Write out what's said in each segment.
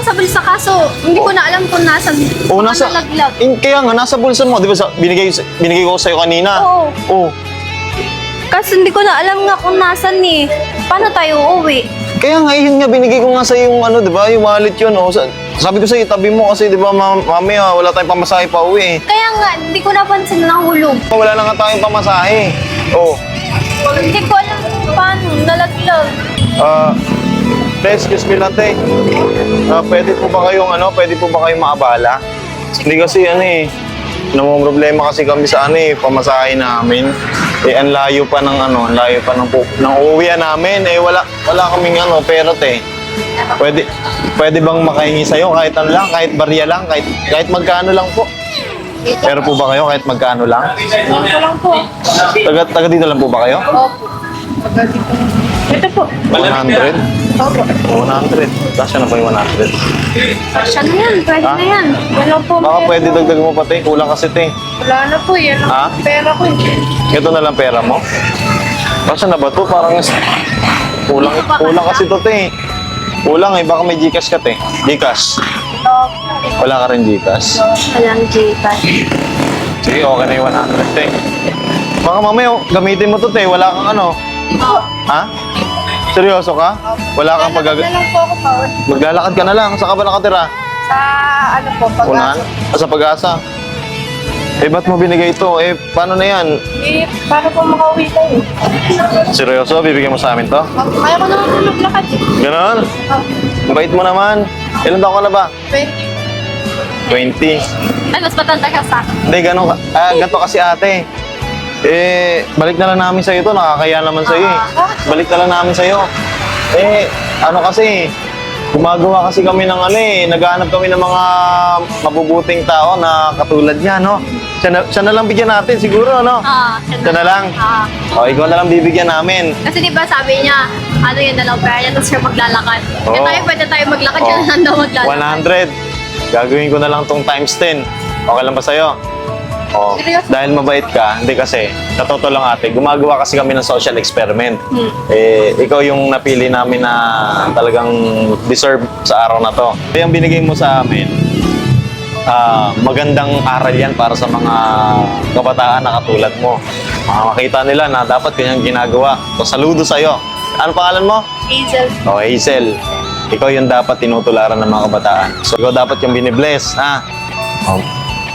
sa bulsa kaso hindi ko na alam kung nasan. Oo, Baka nalaglag. Kaya nga, nasa bulsa mo. Di ba binigay ko sa'yo kanina? Oo. Oo. Kasi hindi ko na alam nga kung nasan eh. Paano tayo uuwi? Kaya nga, yun nga, binigay ko nga sa'yo yung ano, di ba? Yung wallet yun, oh. Sabi ko sa'yo, tabi mo kasi, di ba, mami, wala tayong pamasahe pa uwi. Kaya nga, hindi ko napansin na nahulog. Wala na nga tayong pamasahe. Oo. Hindi ko alam kung paano, nalaglag. Excuse me lang, te. Pwede po ba kayong maabala? Hindi kasi namumroblema kasi kami sa pamasahe namin. Ang layo pa ng ng uuwian namin. Wala kaming pera, te. Pwede bang makahingi sa'yo kahit kahit barya lang, kahit magkano lang po? Pero po ba kayo kahit magkano lang? Ito lang po. Taga dito lang po ba kayo? Opo. Ito po. 100? Opo. 100. Kasya na ba yung 100? Siya na yan, pwede na yan. Wala po. Baka pwede dagdag mo pa, te. Kulang kasi, te. Wala na po yan. Ha? Pera ko eh. Ito na lang pera mo? Kasya na ba to? Parang kulang kasi to, te. Kulang baka may Gcash ka, te. Gcash. Wala ka rin Gcash. Walang Gcash. Sige, okay na yung 100, te. Baka mamaya, gamitin mo to, te. Wala kang Ha? Seryoso ka? Wala kang Wala lang po ako pa. Maglalakad ka na lang. Saan ka ba nakatira? Sa ano po, Unahan? Sa Pag-asa? Ba't mo binigay ito? Paano na yan? Paano po makauwi tayo? Seryoso? Bibigyan mo sa amin to? Kaya ko naman po maglakad eh. Ganon? Bait mo naman. Ilan taon ka na ba? 20. 20. Ay, mas matanda ka sa akin. Hindi, ganito kasi ate. Balik na lang namin sa'yo to. Nakakaya naman sa'yo eh. Balik na lang namin sa'yo. Kasi, gumagawa kasi kami ng naghahanap kami ng mga mabubuting tao na katulad niya, no? Siya na lang bigyan natin siguro, no? Siya na lang? Ikaw na lang bibigyan namin. Kasi di ba sabi niya, yan na lang pera niya, tapos siya maglalakad. Oo. Kaya pwede tayo maglakad, yan na lang daw maglalakad. 100. Gagawin ko na lang tong times 10. Okay lang ba sa'yo? Seryoso? Dahil mabait ka, hindi kasi, sa totoo lang ate, gumagawa kasi kami ng social experiment. Ikaw yung napili namin na talagang deserve sa araw na to. Yung binigay mo sa amin, magandang aral yan para sa mga kabataan na katulad mo. Makita nila na dapat kanyang ginagawa. So, saludo sa'yo. Ano pangalan mo? Hazel. Hazel. Ikaw yung dapat tinutularan ng mga kabataan. So, ikaw dapat yung binibless, ha?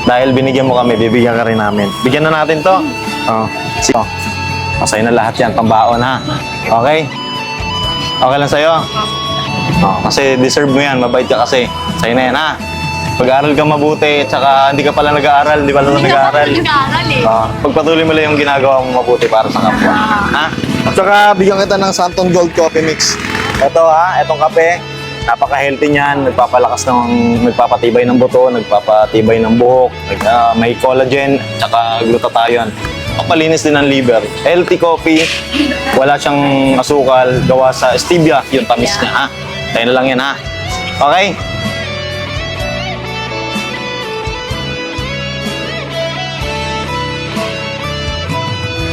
Dahil binigyan mo kami, bibigyan ka rin namin. Bigyan na natin to. Masaya na lahat yan, pambaon, ha? Okay? Okay lang sa'yo? Kasi deserve mo yan, mabait ka kasi. Sa'yo na yan, ha? Pag-aaral ka mabuti, tsaka hindi ka pala nag-aaral, di ba lang nag-aaral? Nag-aaral eh. Pagpatuloy mo lang yung ginagawa mo mabuti para sa kapwa. Ha? At saka bigyan kita ng Santon Gold Coffee Mix. Ito itong kape. Napaka-healthy niyan, nagpapatibay ng buto, nagpapatibay ng buhok, may collagen, tsaka glutathione. Papalinis din ng liver. Healthy coffee, wala siyang asukal, gawa sa stevia, yung tamis niya, ha? Tayo na lang yan, ha? Okay?